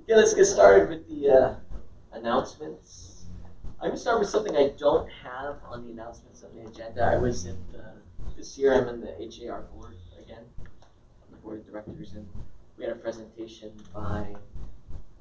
Okay, let's get started with the announcements. I'm going to start with something I don't have on the announcements on the agenda. I was at this year I'm in the HAR board again, on the board of directors, and we had a presentation by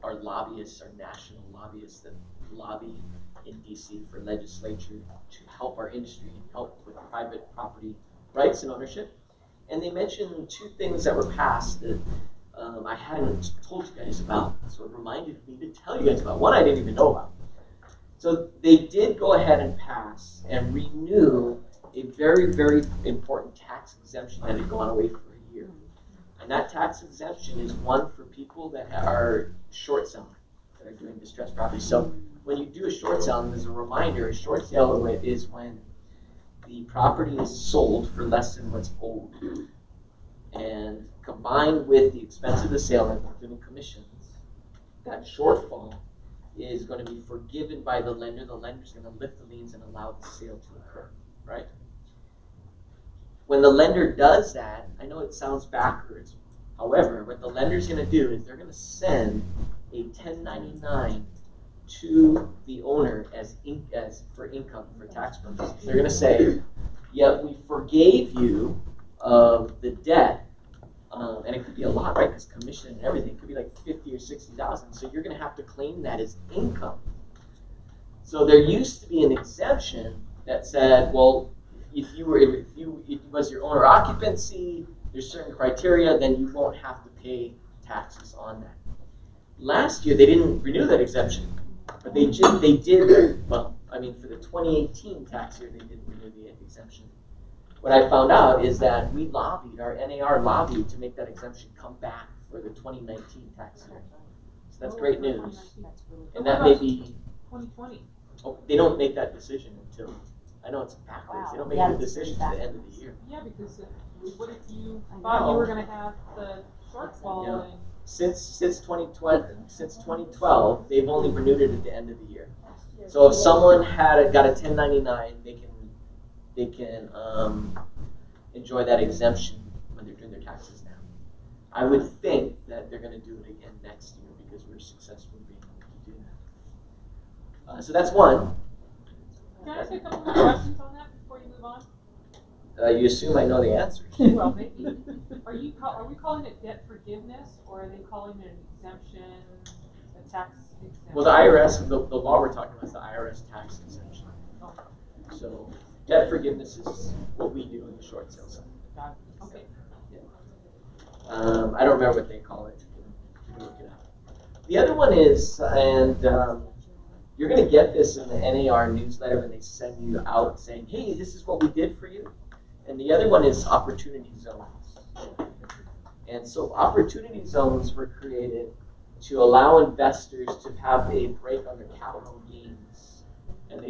our lobbyists, our national lobbyists that lobby in DC for legislature to help our industry, help with private property rights and ownership. And they mentioned two things that were passed that I hadn't told you guys about, so it reminded me to tell you guys about. One I didn't even know about. So they did go ahead and pass and renew a very, very important tax exemption that had gone away for a year. And that tax exemption is one for people that are short selling, that are doing distressed property. So when you do a short sale, and as a reminder, a short sale is when the property is sold for less than what's owed. And combined with the expense of the sale, including commissions, that shortfall is going to be forgiven by the lender. The lender's going to lift the liens and allow the sale to occur, right? When the lender does that, I know it sounds backwards. However, what the lender's going to do is they're going to send a 1099 to the owner as for income, for tax purposes. They're going to say, yeah, we forgave you of the debt, and it could be a lot, right? Because commission and everything, it could be like 50 or 60,000. So you're going to have to claim that as income. So there used to be an exemption that said, well, if it was your owner occupancy, there's certain criteria, then you won't have to pay taxes on that. Last year they didn't renew that exemption, but they did. Well, I mean, for the 2018 tax year, they didn't renew the exemption. What I found out is that we lobbied, our NAR lobbied to make that exemption come back for the 2019 tax year. So that's great news. And that may be 2020. Oh, they don't make that decision until, I know it's backwards. They don't make the decision to the end of the year. Yeah, because what if you thought you were going to have the shortfall? Yeah. Since 2012, they've only renewed it at the end of the year. So if someone got a 1099, they can enjoy that exemption when they're doing their taxes now. I would think that they're going to do it again next year because we're successful in being able to do that. So that's one. Can I ask you a couple more questions on that before you move on? You assume I know the answer. Well, maybe. Are we calling it debt forgiveness, or are they calling it an exemption, a tax exemption? Well, the IRS, the law we're talking about is the IRS tax exemption. Oh. So debt forgiveness is what we do in the short sale side. Got it. Okay. Yeah. I don't remember what they call it. You can look it up. The other one is, and you're going to get this in the NAR newsletter when they send you out saying, hey, this is what we did for you. And the other one is opportunity zones. And so opportunity zones were created to allow investors to have a break on their capital gains. And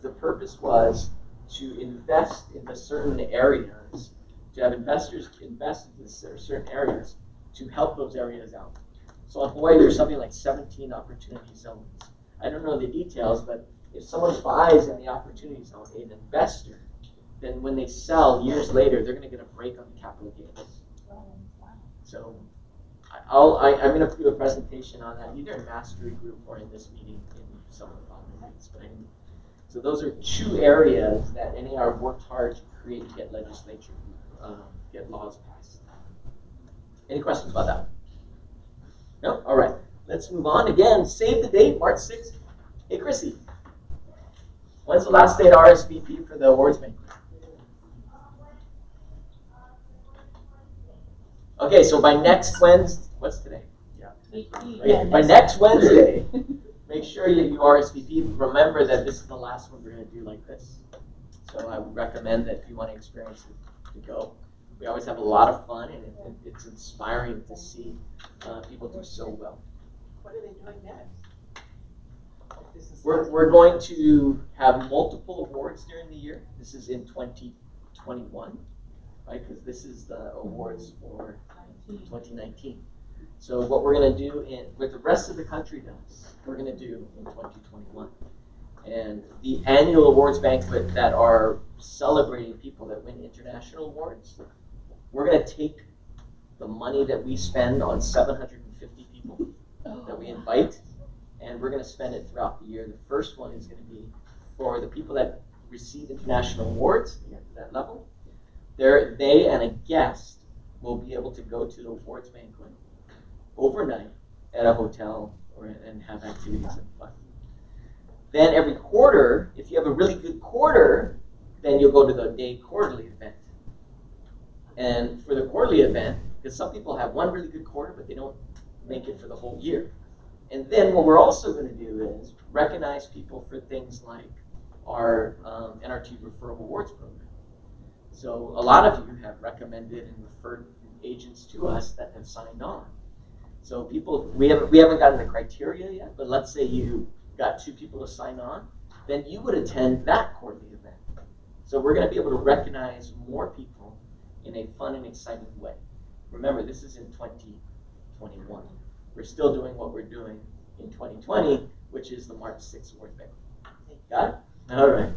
the purpose was to invest into certain areas, to have investors invest into certain areas to help those areas out. So in Hawaii, there's something like 17 opportunity zones. I don't know the details, but if someone buys in the opportunity zone, an investor, then when they sell years later, they're going to get a break on the capital gains. So I'm going to do a presentation on that either in mastery group or in this meeting in some of the following meetings. So those are two areas that NAR worked hard to create and get legislature, get laws passed. Any questions about that? No? All right. Let's move on. Again, save the date, March 6th. Hey, Chrissy. When's the last day to RSVP for the awards banquet? Okay, so by next Wednesday, what's today? Yeah. Okay, by next Wednesday, make sure you RSVP. Remember that this is the last one we're going to do like this. So I would recommend that if you want to experience it, to go. We always have a lot of fun, and it's inspiring to see people do so well. What are they doing next? We're going to have multiple awards during the year. This is in 2021, right? Because this is the awards for 2019. So what we're going to do, what the rest of the country does, we're going to do in 2021. And the annual awards banquet that are celebrating people that win international awards, we're going to take the money that we spend on 750 people that we invite, and we're going to spend it throughout the year. The first one is going to be for the people that receive international awards to get to that level. They and a guest will be able to go to the awards banquet overnight at a hotel and have activities and fun. Then every quarter, if you have a really good quarter, then you'll go to the day quarterly event. And for the quarterly event, because some people have one really good quarter, but they don't make it for the whole year. And then what we're also going to do is recognize people for things like our NRT Referral Awards program. So a lot of you have recommended and referred agents to us that have signed on. So people, we haven't gotten the criteria yet, but let's say you got 2 people to sign on, then you would attend that quarterly event. So we're going to be able to recognize more people in a fun and exciting way. Remember, this is in 2021. We're still doing what we're doing in 2020, which is the March 6th award banquet. Got it? All right.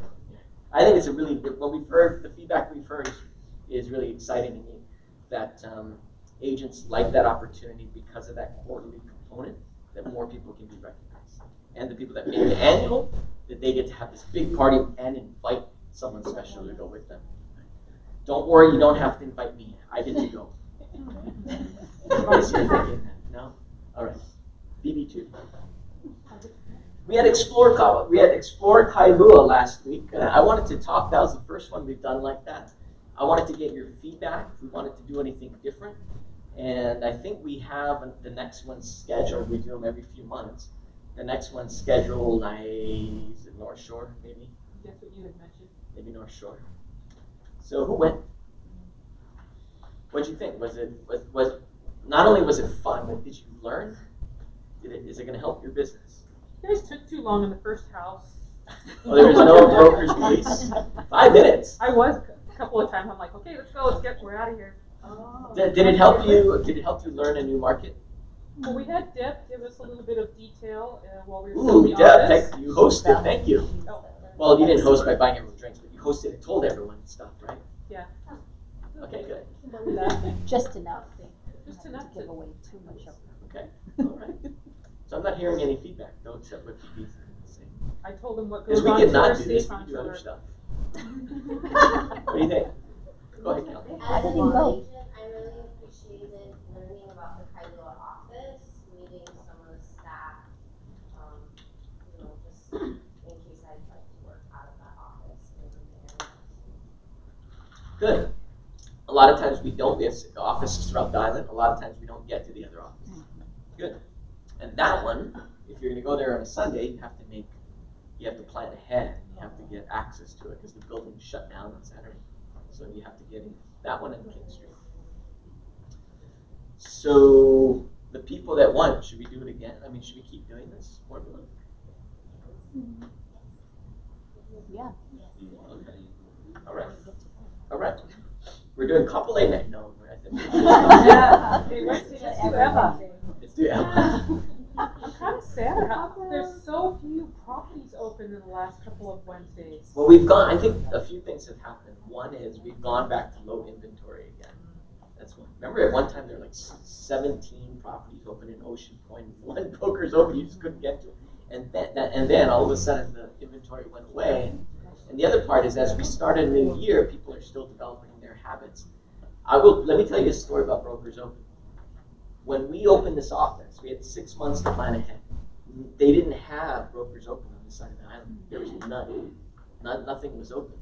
I think it's a really good, what we've heard, the feedback we've heard is really exciting to me, that agents like that opportunity because of that quarterly component, that more people can be recognized. And the people that make the annual, that they get to have this big party and invite someone special to go with them. Don't worry, you don't have to invite me. I get to go. Everybody's here thinking that, no? All right. BB2. We had Explore Kailua last week. I wanted to talk, that was the first one we've done like that. I wanted to get your feedback if we wanted to do anything different. And I think we have the next one scheduled. We do them every few months. The next one's scheduled, is it North Shore, maybe? That's what you had mentioned. Maybe North Shore. So who went? What'd you think? Was not only was it fun, but did you learn? Is it going to help your business? You guys took too long in the first house. Oh, there was no broker's release? 5 minutes. I was a couple of times. I'm like, okay, let's go. We're out of here. Oh. Did it help you? Did it help you learn a new market? Well, we had Deb give us a little bit of detail while we were still in Ooh, the Deb, office. you hosted. Thank you. Oh, Well, you didn't host by buying everyone drinks, but you hosted and told everyone stuff, right? yeah. Okay, good. Just enough. Just to enough give to. away too much of Okay, all right. So I'm not hearing any feedback, though, except what PB's saying. I told him what Because goes we on could not Thursday. do this, we could do other stuff. What do you think? Go ahead, Cal. I As a didn't law go. agent, I really appreciated learning about the Kailua office, meeting some of the staff, just in case I'd like to work out of that office in there. Good. A lot of times we don't. We have offices throughout the island. A lot of times we don't get to the other office. Good. And that one, if you're going to go there on a Sunday, you have to plan ahead. You have to get access to it because the building's shut down on Saturday. So you have to get in that one and King Street. So the people that won, should we do it again? I mean, should we keep doing this formula? Yeah. Okay. All right. All right. We're doing couple A night. No, I think. Yeah. Hey, Wednesday, let's do Emma. Let's do Emma. I'm kind of sad about there's so few properties open in the last couple of Wednesdays. Well, we've gone, I think a few things have happened. One is we've gone back to low inventory again. That's one. Remember at one time there were like 17 properties open in Ocean Point, 1 broker's open, you just couldn't get to it. And then all of a sudden the inventory went away. And the other part is as we start a new year, people are still developing their habits. Let me tell you a story about Brokers Open. When we opened this office, we had 6 months to plan ahead. They didn't have Brokers Open on this side of the island. There was none. Nothing was open.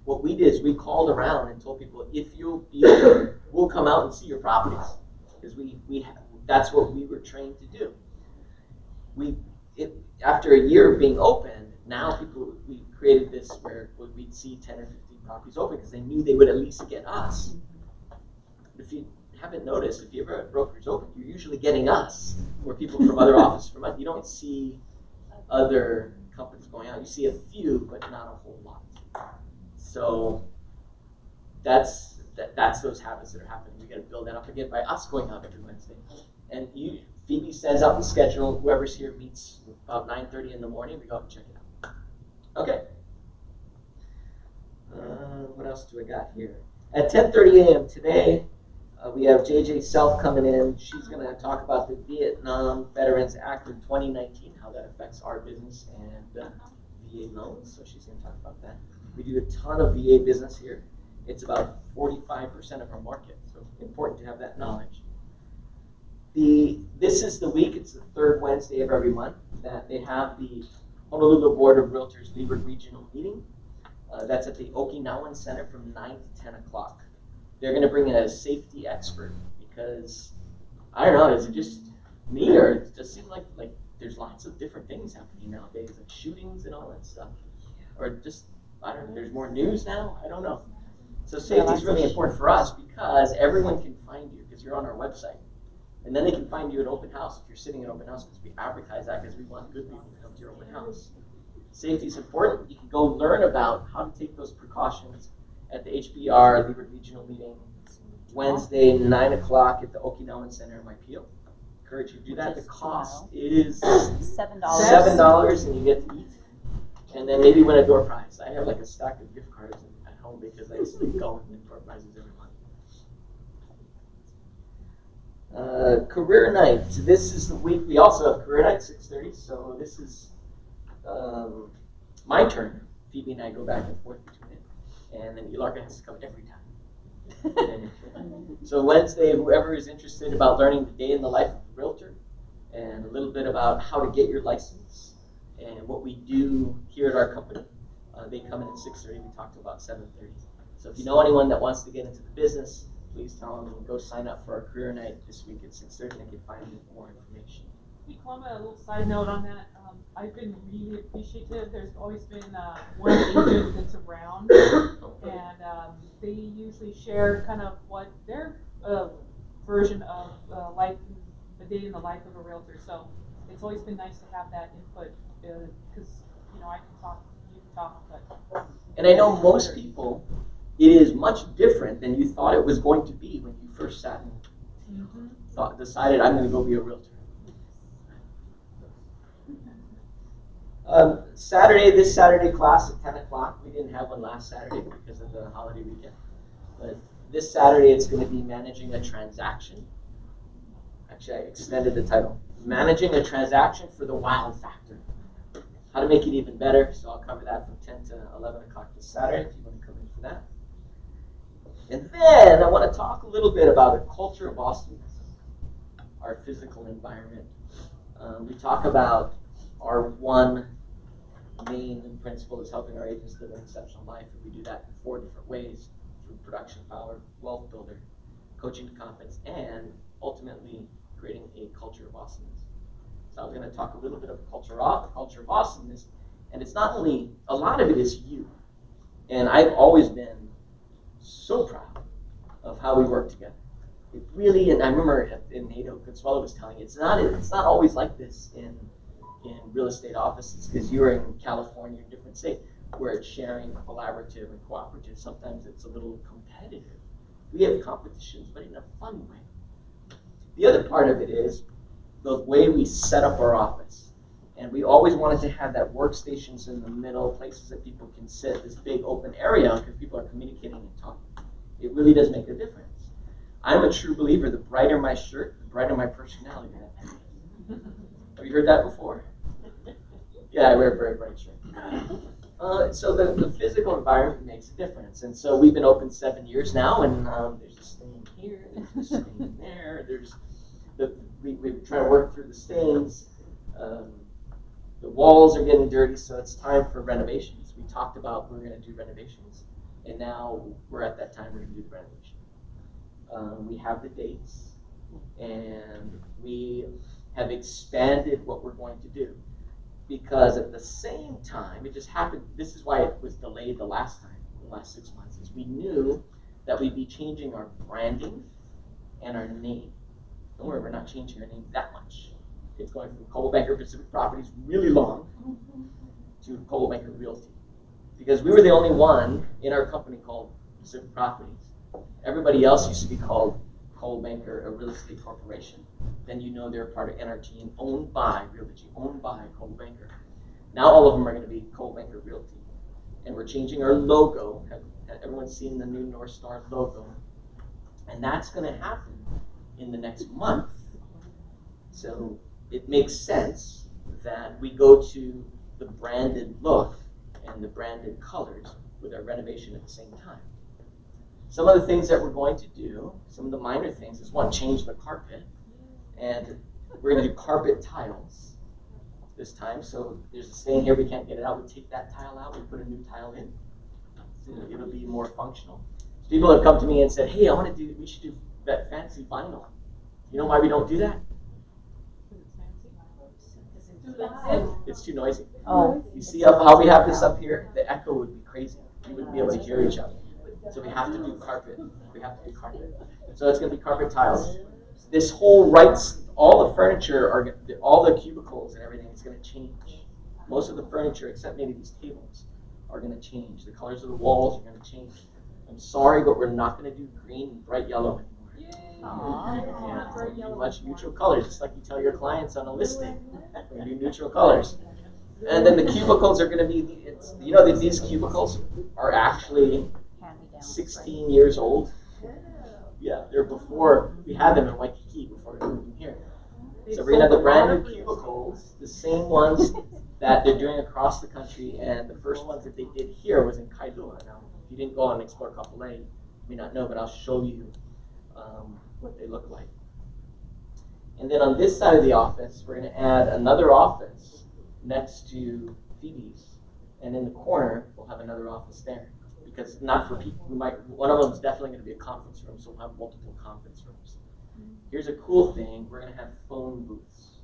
What we did is we called around and told people, if you'll be open, we'll come out and see your properties. Because that's what we were trained to do. After a year of being open, now we created this where we'd see 10 or 15 properties open because they knew they would at least get us. If you haven't noticed, if you ever have Brokers Open, you're usually getting us, or people from other offices from us. You don't see other companies going out. You see a few, but not a whole lot. So that's those habits that are happening. We got to build that up again by us going out every Wednesday. And Phoebe sends out the schedule. Whoever's here meets about 9:30 in the morning. We go and check it out. Okay. What else do I got here? At 10:30 a.m. today, We have JJ Self coming in. She's going to talk about the Vietnam Veterans Act of 2019, how that affects our business and VA loans. So she's going to talk about that. We do a ton of VA business here. It's about 45% of our market, so important to have that knowledge. This is the week, it's the third Wednesday of every month, that they have the Honolulu Board of Realtors Leeward Regional Meeting. That's at the Okinawan Center from 9 to 10 o'clock. They're going to bring in a safety expert because, I don't know, is it just me or it just seems like there's lots of different things happening nowadays, like shootings and all that stuff. Or just, I don't know, there's more news now? I don't know. So safety is really important for us because everyone can find you because you're on our website. And then they can find you at open house if you're sitting at open house because we advertise that because we want good people to come to your open house. Safety is important. You can go learn about how to take those precautions at the HBR Leeward Regional Meeting Wednesday, 9 o'clock at the Okinawan Center in Waipio. Encourage you to do that. The cost is $7. $7 and you get to eat. And then maybe win a door prize. I have like a stack of gift cards at home because I used to go and win door prizes every month. Career night. This is the week. We also have career night, 6:30. So this is my turn. Phoebe and I go back and forth between it. And then Elarka has to come every time. So Wednesday, whoever is interested about learning the day in the life of a realtor and a little bit about how to get your license and what we do here at our company, they come in at 6:30. We talk to about 7:30. So if you know anyone that wants to get into the business, please tell them and go sign up for our career night this week at 6:30 and they can find more information. Hey, Columba, a little side note on that. I've been really appreciative. There's always been one agent that's around, and they usually share kind of what their version of life, the day in the life of a realtor. So it's always been nice to have that input because I can talk, you can talk, but. And I know most people, it is much different than you thought it was going to be when you first sat and decided I'm going to go be a realtor. This Saturday class at 10 o'clock. We didn't have one last Saturday because of the holiday weekend. But this Saturday it's going to be managing a transaction. Actually, I extended the title. Managing a transaction for the wow factor. How to make it even better. So I'll cover that from 10 to 11 o'clock this Saturday if you want to come in for that. And then I want to talk a little bit about the culture of Austin, our physical environment. We talk about our one main principle is helping our agents live an exceptional life, and we do that in 4 different ways: through production power, wealth builder, coaching to confidence, and ultimately creating a culture of awesomeness. So I was going to talk a little bit of culture of awesomeness, and it's not only, a lot of it is you. And I've always been so proud of how we work together. It really, and I remember in NATO, Consuelo was telling me, it's not always like this in real estate offices, because you're in California, a different state, where it's sharing, collaborative, and cooperative. Sometimes it's a little competitive. We have competitions, but in a fun way. The other part of it is the way we set up our office. And we always wanted to have that workstations in the middle, places that people can sit, this big open area, because people are communicating and talking. It really does make a difference. I'm a true believer, the brighter my shirt, the brighter my personality. Have you heard that before? Yeah, I wear a very bright shirt. So the physical environment makes a difference. And so we've been open 7 years now, and there's a stain here, there's a stain there, we're trying to work through the stains. The walls are getting dirty, so it's time for renovations. We talked about we're going to do renovations, and now we're at that time we're going to do the renovation. We have the dates, and we have expanded what we're going to do. Because at the same time, it just happened, this is why it was delayed the last 6 months, is we knew that we'd be changing our branding and our name. Don't worry, we're not changing our name that much. It's going from Coldwell Banker Pacific Properties, really long, to Coldwell Banker Realty. Because we were the only one in our company called Pacific Properties. Everybody else used to be called Coldwell Banker, a real estate corporation. Then you know they're part of NRG and owned by Realty, owned by Coldwell Banker. Now all of them are going to be Coldwell Banker Realty. And we're changing our logo. Have everyone seen the new North Star logo? And that's going to happen in the next month. So it makes sense that we go to the branded look and the branded colors with our renovation at the same time. Some of the things that we're going to do, some of the minor things, is one, change the carpet. And we're going to do carpet tiles this time. So there's a stain here, we can't get it out. We take that tile out, we put a new tile in. So it'll be more functional. People have come to me and said, hey, we should do that fancy vinyl. You know why we don't do that? It's too noisy. Oh. You see how we have this up here? The echo would be crazy. You wouldn't be able to hear each other. So we have to do carpet. We have to do carpet. So it's going to be carpet tiles. This whole all the furniture, all the cubicles and everything is going to change. Most of the furniture, except maybe these tables, are going to change. The colors of the walls are going to change. I'm sorry, but we're not going to do green and bright yellow anymore. Yeah, it's going to be much neutral colors, just like you tell your clients on a listing. We're going to do neutral colors. And then the cubicles are going to be, these cubicles are actually 16 years old. Yeah, they're before, we had them in Waikiki before we moved them here. So we're going to have the brand new cubicles, the same ones that they're doing across the country, and the first ones that they did here was in Kailua. Now, if you didn't go on Explore Kapolei, you may not know, but I'll show you what they look like. And then on this side of the office, we're going to add another office next to Phoebe's, and in the corner, we'll have another office there. Because not for people who one of them is definitely going to be a conference room, so we'll have multiple conference rooms. Here's a cool thing, we're going to have phone booths.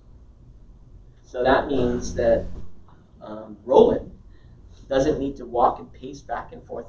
So that means that Roland doesn't need to walk and pace back and forth